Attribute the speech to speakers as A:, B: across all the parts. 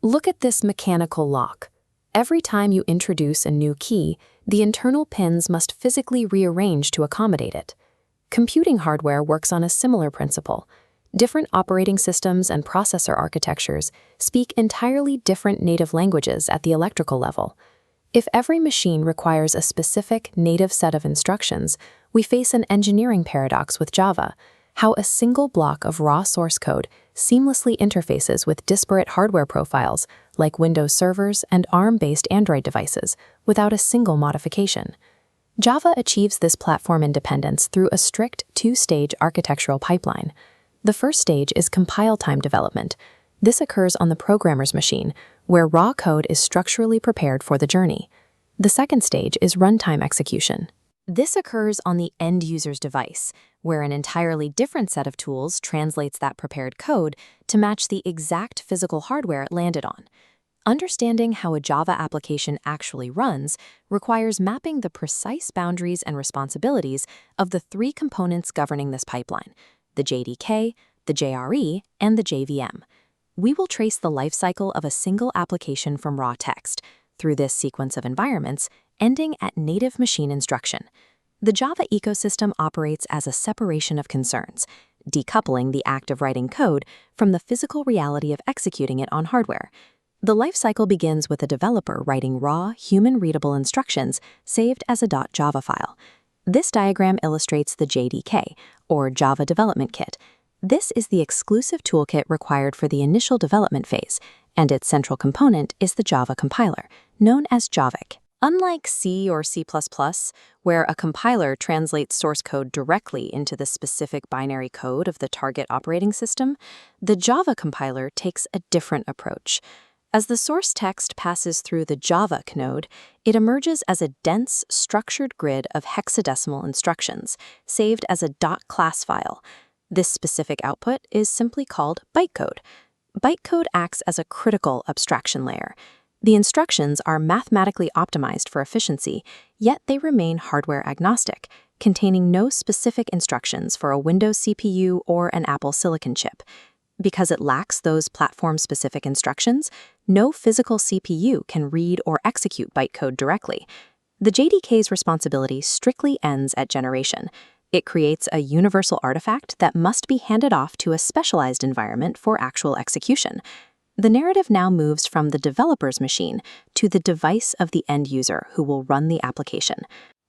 A: Look at this mechanical lock. Every time you introduce a new key, the internal pins must physically rearrange to accommodate it. Computing hardware works on a similar principle. Different operating systems and processor architectures speak entirely different native languages at the electrical level. If every machine requires a specific native set of instructions, we face an engineering paradox with Java: how a single block of raw source code seamlessly interfaces with disparate hardware profiles like Windows servers and ARM-based Android devices without a single modification. Java achieves this platform independence through a strict two-stage architectural pipeline. The first stage is compile time development. This occurs on the programmer's machine, where raw code is structurally prepared for the journey. The second stage is runtime execution. This occurs on the end user's device, where an entirely different set of tools translates that prepared code to match the exact physical hardware it landed on. Understanding how a Java application actually runs requires mapping the precise boundaries and responsibilities of the three components governing this pipeline: the JDK, the JRE, and the JVM. We will trace the lifecycle of a single application from raw text through this sequence of environments, ending at native machine instruction. The Java ecosystem operates as a separation of concerns, decoupling the act of writing code from the physical reality of executing it on hardware. The lifecycle begins with a developer writing raw, human-readable instructions saved as a .java file. This diagram illustrates the JDK, or Java Development Kit. This is the exclusive toolkit required for the initial development phase, and its central component is the Java compiler, known as Javic. Unlike C or C++, where a compiler translates source code directly into the specific binary code of the target operating system, the Java compiler takes a different approach. As the source text passes through the Javic node, it emerges as a dense, structured grid of hexadecimal instructions, saved as a .class file. This specific output is simply called bytecode. Bytecode acts as a critical abstraction layer. The instructions are mathematically optimized for efficiency, yet they remain hardware agnostic, containing no specific instructions for a Windows CPU or an Apple Silicon chip. Because it lacks those platform-specific instructions, no physical CPU can read or execute bytecode directly. The JDK's responsibility strictly ends at generation. It creates a universal artifact that must be handed off to a specialized environment for actual execution. The narrative now moves from the developer's machine to the device of the end user who will run the application.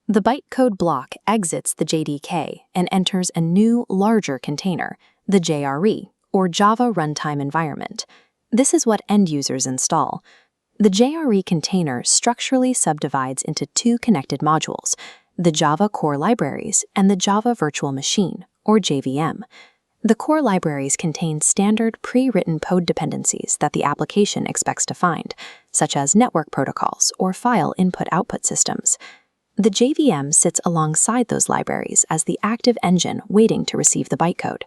A: The bytecode block exits the JDK and enters a new, larger container, the JRE, or Java Runtime Environment. This is what end users install. The JRE container structurally subdivides into two connected modules: the Java core libraries and the Java Virtual Machine, or JVM. The core libraries contain standard pre-written code dependencies that the application expects to find, such as network protocols or file input-output systems. The JVM sits alongside those libraries as the active engine waiting to receive the bytecode.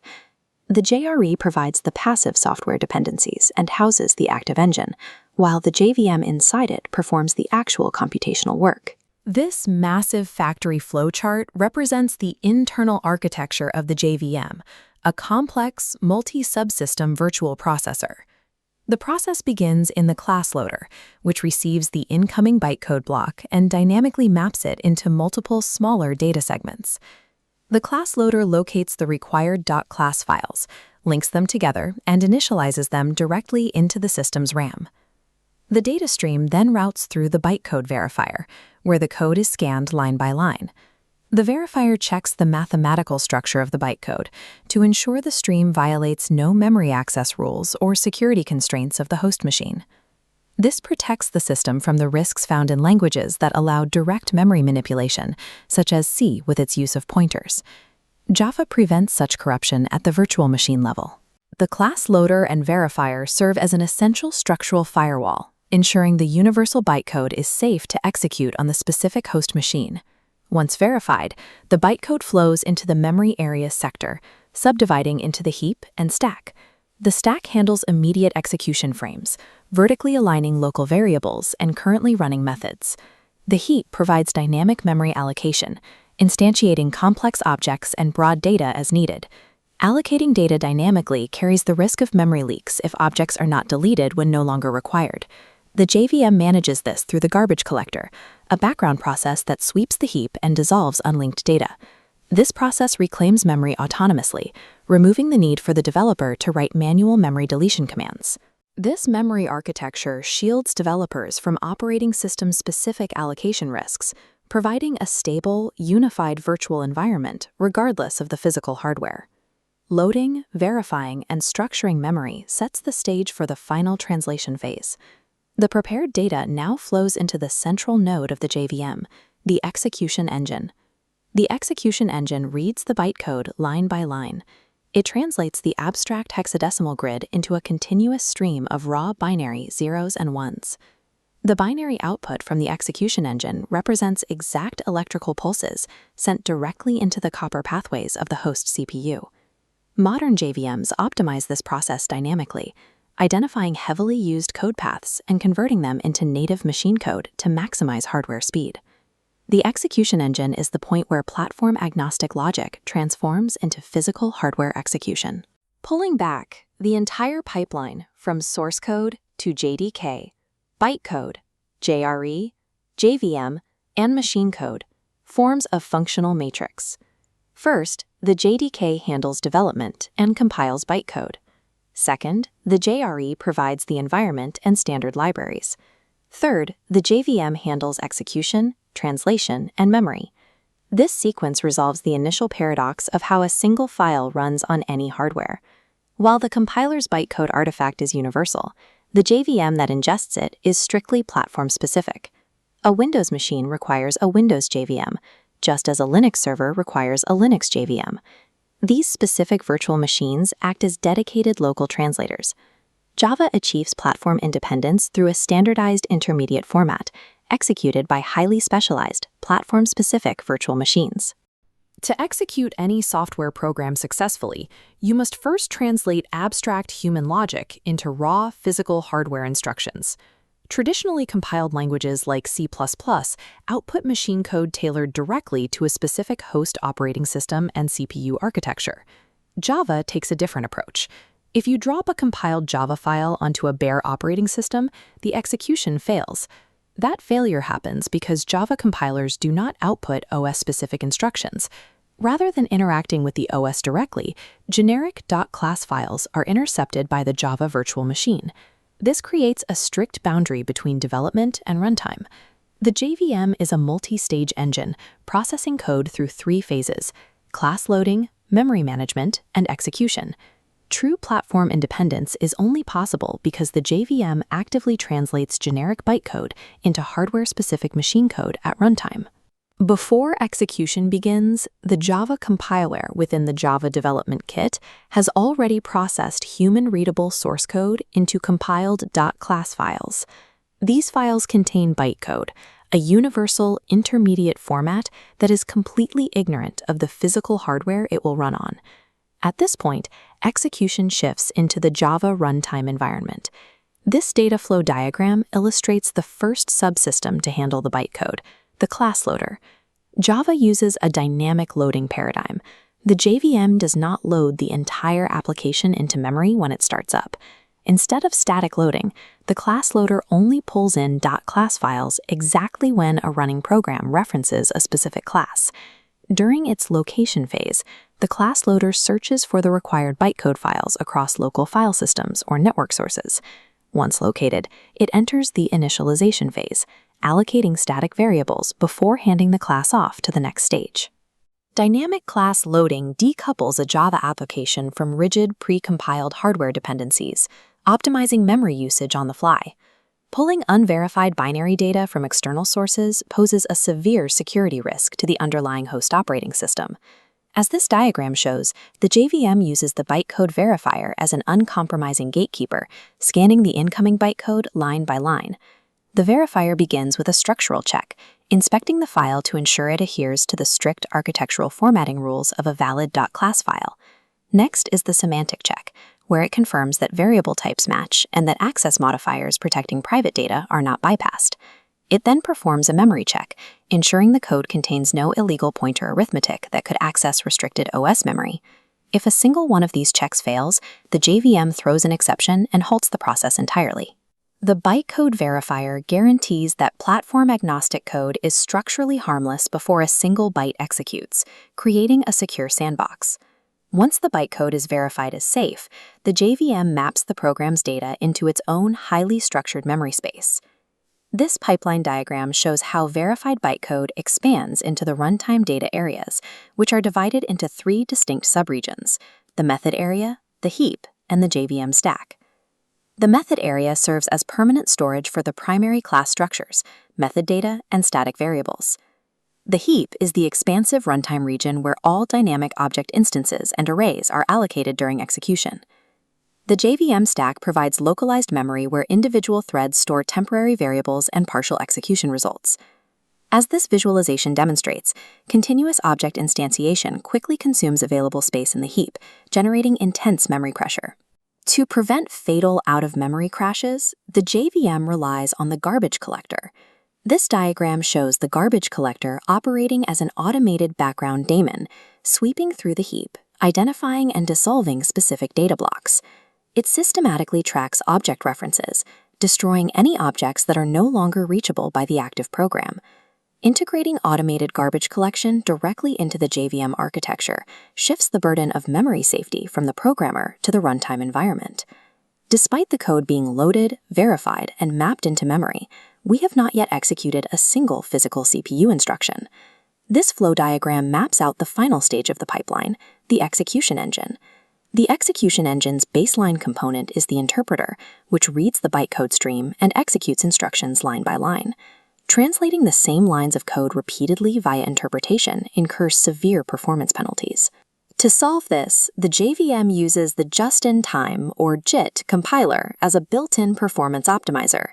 A: The JRE provides the passive software dependencies and houses the active engine, while the JVM inside it performs the actual computational work. This massive factory flowchart represents the internal architecture of the JVM, a complex, multi-subsystem virtual processor. The process begins in the class loader, which receives the incoming bytecode block and dynamically maps it into multiple smaller data segments. The class loader locates the required .class files, links them together, and initializes them directly into the system's RAM. The data stream then routes through the bytecode verifier, where the code is scanned line by line. The verifier checks the mathematical structure of the bytecode to ensure the stream violates no memory access rules or security constraints of the host machine. This protects the system from the risks found in languages that allow direct memory manipulation, such as C with its use of pointers. Java prevents such corruption at the virtual machine level. The class loader and verifier serve as an essential structural firewall, ensuring the universal bytecode is safe to execute on the specific host machine. Once verified, the bytecode flows into the memory area sector, subdividing into the heap and stack. The stack handles immediate execution frames, vertically aligning local variables and currently running methods. The heap provides dynamic memory allocation, instantiating complex objects and broad data as needed. Allocating data dynamically carries the risk of memory leaks if objects are not deleted when no longer required. The JVM manages this through the garbage collector, a background process that sweeps the heap and dissolves unlinked data. This process reclaims memory autonomously, removing the need for the developer to write manual memory deletion commands. This memory architecture shields developers from operating system-specific allocation risks, providing a stable, unified virtual environment regardless of the physical hardware. Loading, verifying, and structuring memory sets the stage for the final translation phase. The prepared data now flows into the central node of the JVM, the execution engine. The execution engine reads the bytecode line by line. It translates the abstract hexadecimal grid into a continuous stream of raw binary zeros and ones. The binary output from the execution engine represents exact electrical pulses sent directly into the copper pathways of the host CPU. Modern JVMs optimize this process dynamically, identifying heavily used code paths and converting them into native machine code to maximize hardware speed. The execution engine is the point where platform-agnostic logic transforms into physical hardware execution. Pulling back, the entire pipeline from source code to JDK, bytecode, JRE, JVM, and machine code forms a functional matrix. First, the JDK handles development and compiles bytecode. Second, the JRE provides the environment and standard libraries. Third, the JVM handles execution, translation, and memory. This sequence resolves the initial paradox of how a single file runs on any hardware. While the compiler's bytecode artifact is universal, the JVM that ingests it is strictly platform-specific. A Windows machine requires a Windows JVM, just as a Linux server requires a Linux JVM. These specific virtual machines act as dedicated local translators. Java achieves platform independence through a standardized intermediate format, executed by highly specialized, platform-specific virtual machines. To execute any software program successfully, you must first translate abstract human logic into raw physical hardware instructions. Traditionally compiled languages like C++ output machine code tailored directly to a specific host operating system and CPU architecture. Java takes a different approach. If you drop a compiled Java file onto a bare operating system, the execution fails. That failure happens because Java compilers do not output OS-specific instructions. Rather than interacting with the OS directly, generic .class files are intercepted by the Java virtual machine. This creates a strict boundary between development and runtime. The JVM is a multi-stage engine, processing code through 3 phases: class loading, memory management, and execution. True platform independence is only possible because the JVM actively translates generic bytecode into hardware-specific machine code at runtime. Before execution begins, the Java compiler within the Java development kit has already processed human-readable source code into compiled .class files. These files contain bytecode, a universal intermediate format that is completely ignorant of the physical hardware it will run on. At this point, execution shifts into the Java runtime environment. This data flow diagram illustrates the first subsystem to handle the bytecode, the class loader. Java uses a dynamic loading paradigm. The JVM does not load the entire application into memory when it starts up. Instead of static loading, the class loader only pulls in .class files exactly when a running program references a specific class. During its location phase, the class loader searches for the required bytecode files across local file systems or network sources. Once located, it enters the initialization phase, allocating static variables before handing the class off to the next stage. Dynamic class loading decouples a Java application from rigid pre-compiled hardware dependencies, optimizing memory usage on the fly. Pulling unverified binary data from external sources poses a severe security risk to the underlying host operating system. As this diagram shows, the JVM uses the bytecode verifier as an uncompromising gatekeeper, scanning the incoming bytecode line by line. The verifier begins with a structural check, inspecting the file to ensure it adheres to the strict architectural formatting rules of a valid .class file. Next is the semantic check, where it confirms that variable types match and that access modifiers protecting private data are not bypassed. It then performs a memory check, ensuring the code contains no illegal pointer arithmetic that could access restricted OS memory. If a single one of these checks fails, the JVM throws an exception and halts the process entirely. The bytecode verifier guarantees that platform-agnostic code is structurally harmless before a single byte executes, creating a secure sandbox. Once the bytecode is verified as safe, the JVM maps the program's data into its own highly structured memory space. This pipeline diagram shows how verified bytecode expands into the runtime data areas, which are divided into 3 distinct subregions: the method area, the heap, and the JVM stack. The method area serves as permanent storage for the primary class structures, method data, and static variables. The heap is the expansive runtime region where all dynamic object instances and arrays are allocated during execution. The JVM stack provides localized memory where individual threads store temporary variables and partial execution results. As this visualization demonstrates, continuous object instantiation quickly consumes available space in the heap, generating intense memory pressure. To prevent fatal out-of-memory crashes, the JVM relies on the garbage collector. This diagram shows the garbage collector operating as an automated background daemon, sweeping through the heap, identifying and dissolving specific data blocks. It systematically tracks object references, destroying any objects that are no longer reachable by the active program. Integrating automated garbage collection directly into the JVM architecture shifts the burden of memory safety from the programmer to the runtime environment. Despite the code being loaded, verified, and mapped into memory, we have not yet executed a single physical CPU instruction. This flow diagram maps out the final stage of the pipeline, the execution engine. The execution engine's baseline component is the interpreter, which reads the bytecode stream and executes instructions line by line. Translating the same lines of code repeatedly via interpretation incurs severe performance penalties. To solve this, the JVM uses the just-in-time, or JIT, compiler as a built-in performance optimizer.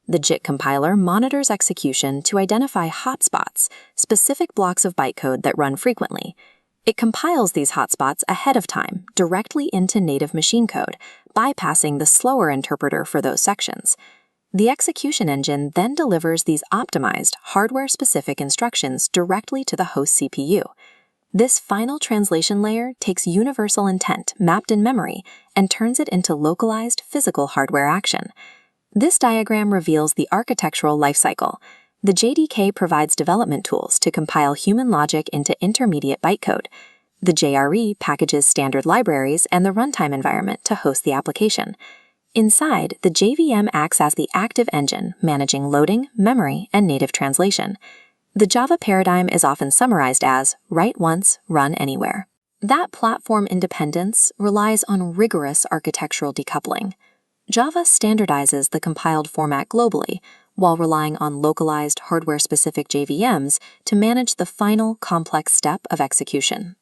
A: The JIT compiler monitors execution to identify hotspots, specific blocks of bytecode that run frequently. It compiles these hotspots ahead of time, directly into native machine code, bypassing the slower interpreter for those sections. The execution engine then delivers these optimized, hardware-specific instructions directly to the host CPU. This final translation layer takes universal intent mapped in memory and turns it into localized physical hardware action. This diagram reveals the architectural lifecycle. The JDK provides development tools to compile human logic into intermediate bytecode. The JRE packages standard libraries and the runtime environment to host the application. Inside, the JVM acts as the active engine, managing loading, memory, and native translation. The Java paradigm is often summarized as write once, run anywhere. That platform independence relies on rigorous architectural decoupling. Java standardizes the compiled format globally, while relying on localized hardware-specific JVMs to manage the final complex step of execution.